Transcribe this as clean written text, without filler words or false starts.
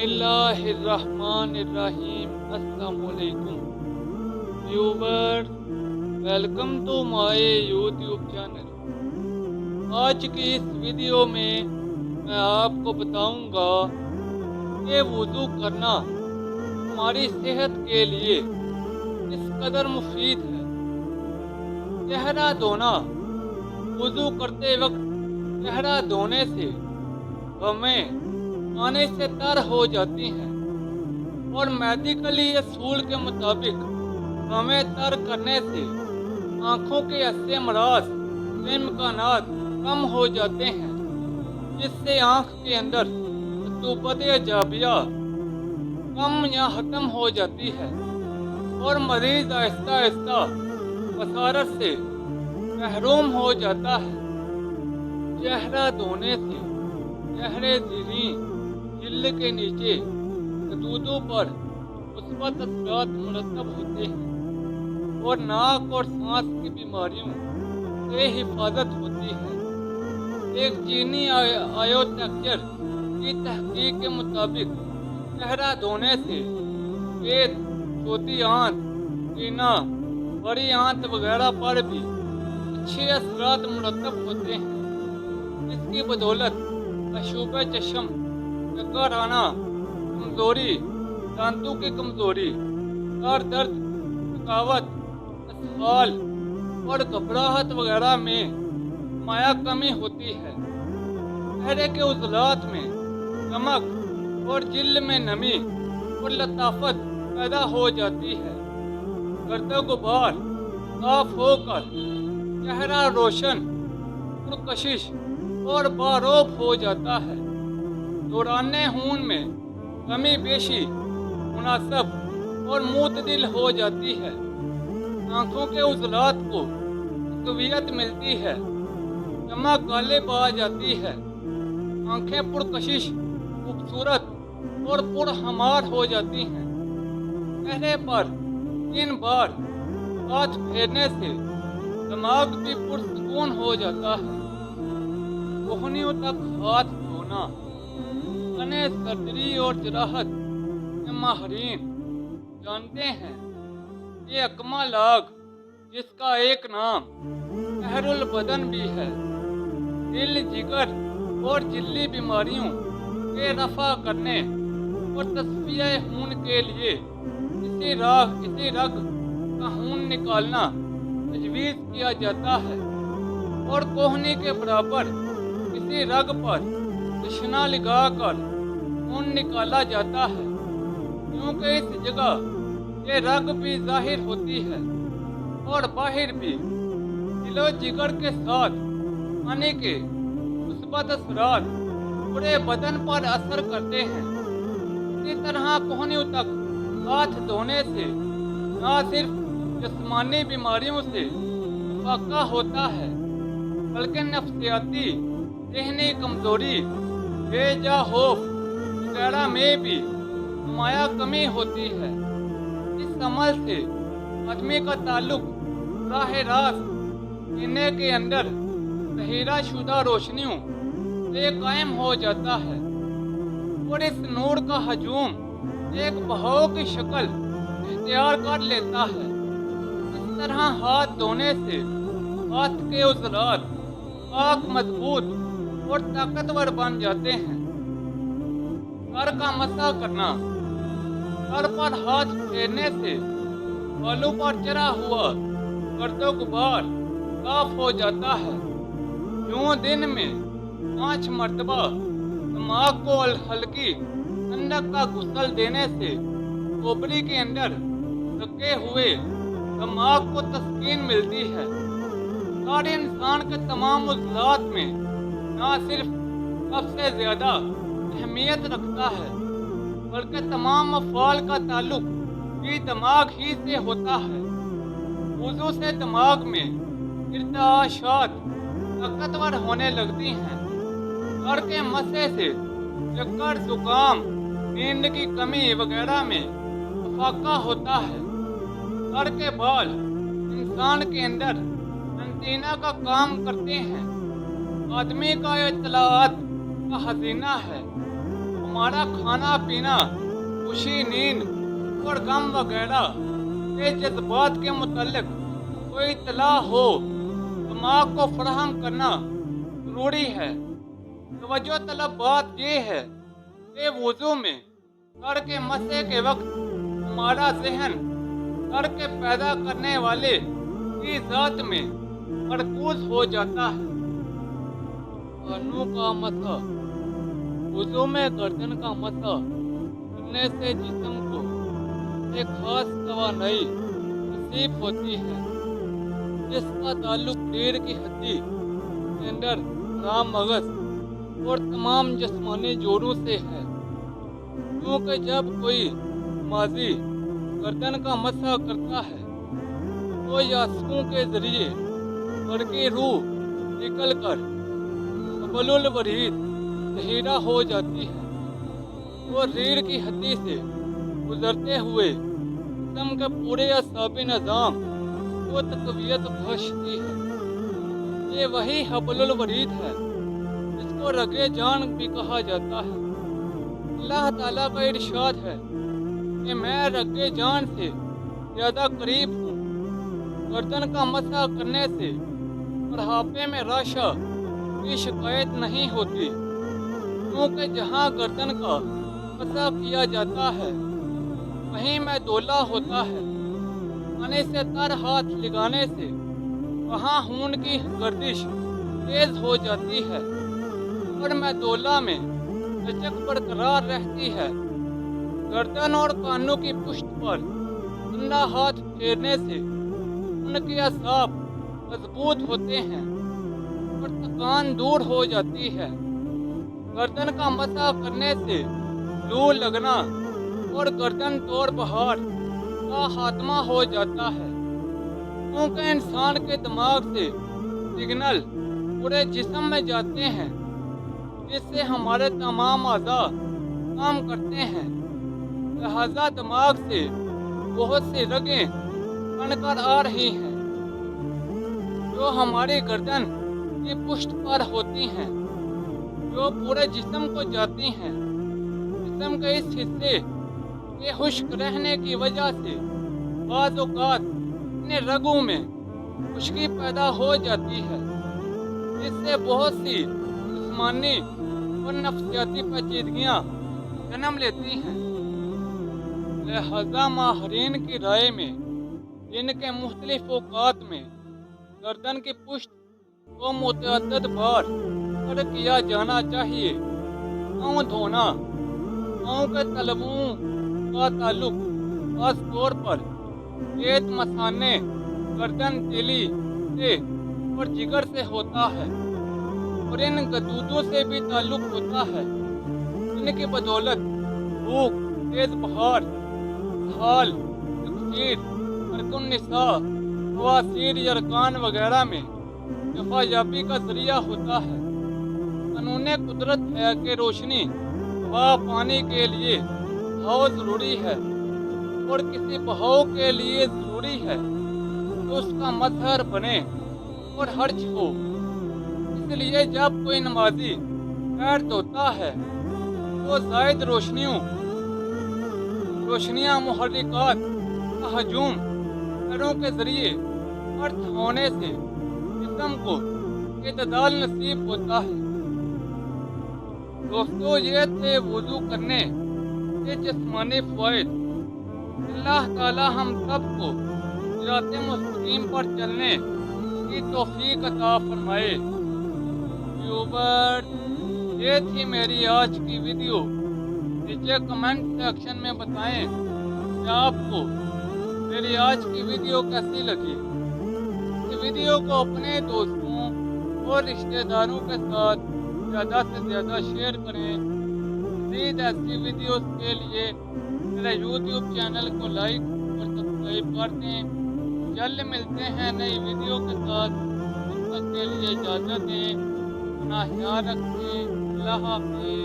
اللہ الرحمن الرحیم۔ السلام علیکم viewers, welcome to my YouTube channel. آج کی اس ویڈیو میں آپ کو بتاؤں گا کہ وضو کرنا ہماری صحت کے لیے کس قدر مفید ہے۔ چہرہ دھونا، وضو کرتے وقت چہرہ دھونے سے ہمیں پانی سے تر ہو جاتی ہیں اور میڈیکلی اصول کے مطابق ہمیں تر کرنے سے آنکھوں کے ایسے امراض کے امکانات کم ہو جاتے ہیں جس سے آنکھ کے اندر رطوبت اجابیہ کم یا ختم ہو جاتی ہے اور مریض آہستہ آہستہ بصارت سے محروم ہو جاتا ہے۔ چہرہ دھونے سے چہرے زیریں جلد کے نیچے خطوطوں پر مثبت اثرات مرتب ہوتے ہیں اور ناک اور سانس کی بیماریوں سے حفاظت ہوتی ہے۔ ایک چینی آیوٹیکچر کی تحقیق کے مطابق چہرہ دھونے سے پیٹ، چھوٹی آنت، سینہ، بڑی آنت وغیرہ پر بھی اچھے اثرات مرتب ہوتے ہیں، جس کی بدولت مشوبہ چشم، چکر آنا، کمزوری، دانتوں کی کمزوری، سر درد، تھکاوٹ، اسهال اور گھبراہٹ وغیرہ میں نمایاں کمی ہوتی ہے۔ چہرے کے عضلات میں چمک اور جلد میں نمی اور لطافت پیدا ہو جاتی ہے۔ گرد و غبار صاف ہو کر چہرہ روشن، پرکشش اور باروب ہو جاتا ہے۔ دوران خون میں کمی بیشی مناسب اور معتدل ہو جاتی ہے۔ آنکھوں کے عضلات کو تقویت ملتی ہے، چمک غالب آ جاتی ہے، آنکھیں پرکشش، خوبصورت اور پرخمار ہو جاتی ہیں۔ چہرے پر 3 بار ہاتھ پھیرنے سے دماغ بھی پرسکون ہو جاتا ہے۔ کوہنیوں تک ہاتھ دھونا، تنے سرجری اور جراحت کے ماہرین جانتے ہیں کہ اکما لاگ، جس کا ایک نام شہر البدن بھی ہے، دل، جگر اور جلدی بیماریوں کے رفع کرنے اور تصفیہ خون کے لیے اسی رگ کا خون نکالنا تجویز کیا جاتا ہے اور کوہنی کے برابر کسی رگ پر تشنا لگا کر خون نکالا جاتا ہے، کیونکہ اس جگہ یہ رگ بھی ظاہر ہوتی ہے اور باہر بھی۔ دل و جگر کے ساتھ پانی کے مثبت اثرات پورے بدن پر اثر کرتے ہیں۔ اسی طرح کوہنیوں تک ہاتھ دھونے سے نہ صرف جسمانی بیماریوں سے افاقہ ہوتا ہے بلکہ نفسیاتی، ذہنی کمزوری، بےجا خوف وغیرہ میں بھی نمایاں کمی ہوتی ہے۔ اس عمل سے آدمی کا تعلق براہ راست سینے کے اندر ذخیرہ شدہ روشنیوں سے قائم ہو جاتا ہے اور اس نور کا ہجوم ایک بہاؤ کی شکل اختیار کر لیتا ہے۔ اس طرح ہاتھ دھونے سے ہاتھ کے عضلات پاک، مضبوط اور طاقتور بن جاتے ہیں۔ سر کا مسح کرنا، سر پر ہاتھ پھیرنے سے بالوں پر چڑھا ہوا گرد و غبار صاف ہو جاتا ہے۔ یوں دن میں 5 مرتبہ دماغ کو ہلکی ٹھنڈک کا غسل دینے سے کھوپڑی کے اندر رکے ہوئے دماغ کو تسکین ملتی ہے۔ سارے انسان کے تمام عضلات میں نہ صرف سب سے زیادہ اہمیت رکھتا ہے بلکہ تمام افعال کا تعلق بھی دماغ ہی سے ہوتا ہے۔ وضو سے دماغ میں ارتعاشات طاقتور ہونے لگتی ہیں۔ سر کے مسح سے چکر، زکام، نیند کی کمی وغیرہ میں افاقہ ہوتا ہے۔ سر کے بال انسان کے اندر اینٹینا کا کام کرتے ہیں۔ آدمی کا اطلاعات کا خزینہ ہے۔ हमारा खाना पीना, खुशी, नींद और गम वगैरह के जज्बात के मुतल्लिक कोई इत्तला हो, दिमाग को फराहम करना ज़रूरी है। तवज्जो तलब बात यह है कि वुज़ू में सर के मसे के वक्त हमारा ज़हन सर के पैदा करने वाले की ज़ात में मरकूज़ हो जाता है। कानों का मसा, वुज़ू में गर्दन का मसा करने से जिस्म को एक खास तवानाई नसीब होती है, जिसका ताल्लुक रीढ़ की हड्डी, केंद्र, राम मगज और तमाम जिस्मानी जोड़ों से है। क्योंकि जब कोई नमाज़ी गर्दन का मसा करता है तो यासकों के जरिए सर की रूह निकल कर कबुल वरीद ज़हीरा हो जाती है और रीढ़ की हड्डी से गुजरते हुए जिस्म के पूरे असाबी निज़ाम को तक़वियत बख्शती है। ये वही हबलुल वरीद है जिसको रगे जान भी कहा जाता है। अल्लाह ताला का इरशाद है कि मैं रगे जान से ज़्यादा करीब हूँ। गर्दन का मसा करने से बुढ़ापे में राशा की शिकायत नहीं होती, क्योंकि जहाँ गर्दन का मसा किया जाता है वहीं में दौला होता है। खाने से तर हाथ लगाने से वहाँ खून की गर्दिश तेज हो जाती है और में दौला में लचक बरकरार रहती है। गर्दन और कानों की पुष्ट पर ठंडा हाथ फेरने से उनके असाब मजबूत होते हैं और थकान दूर हो जाती है। गर्दन का मसा करने से लू लगना और गर्दन तोड़ बहार का खात्मा हो जाता है, क्योंकि इंसान के दिमाग से सिग्नल पूरे जिस्म में जाते हैं, जिससे हमारे तमाम अज़ा काम करते हैं। लिहाजा दिमाग से बहुत सी रगें बनकर आ रही हैं जो हमारी गर्दन की पुष्ट पर होती हैं, जो पूरे जिस्म को जाती हैं। जिस्म के इस हिस्से के खुश्क रहने की वजह से बाज़ औक़ात अपने रगों में खुश्की पैदा हो जाती है, जिससे बहुत सी जिस्मानी और नफ्सियाती पेचीदगियाँ जन्म लेती हैं। लिहाजा माहिरीन की राय में इनके मुख्तलिफ औक़ात में गर्दन की पुष्ट को मुतअद्दिद बार कर किया जाना चाहिए। पाँव धोना, पाँव के तलवों का ताल्लुक खास तौर पर पेट, मसाने, गर्दन, तेली से और जिगर से होता है और इन गदूदों से भी ताल्लुक होता है। इनकी बदौलत भूख, तेज बहार, हाल, तकसीर, अरकुन निसा, बवासीर, यरकान वगैरह में शफायाबी का जरिया होता है। कानून कुदरत है कि रोशनी, हवा, पानी के लिए बहाव ज़रूरी है और किसी बहाव के लिए ज़रूरी है तो उसका मजहर बने और हर्ज हो। इसलिए जब कोई नमाजी पैर धोता है तो जायद रोशनियाँ मुहर्रिकात का हजूम पैरों के जरिए अर्थ होने से जिस्म को इतदाल नसीब होता है। दोस्तों, ये थे वुज़ू करने के जिस्मानी फ़वाइद। अल्लाह ताला हम सबको सिराते मुस्तकीम पर चलने की तौफीक अता फरमाए। व्यूअर्स, ये थी मेरी आज की वीडियो। नीचे कमेंट सेक्शन में बताएं कि आपको मेरी आज की वीडियो कैसी लगी। इस वीडियो को अपने दोस्तों और रिश्तेदारों के साथ ज़्यादा से ज़्यादा शेयर करें। मज़ीद ऐसी वीडियोस के लिए मेरे YouTube चैनल को लाइक और सब्सक्राइब कर दें। जल्द मिलते हैं नई वीडियो के साथ। तब तक के लिए इजाज़त दें। अपना ख्याल रखें। अल्लाह हाफ़िज़।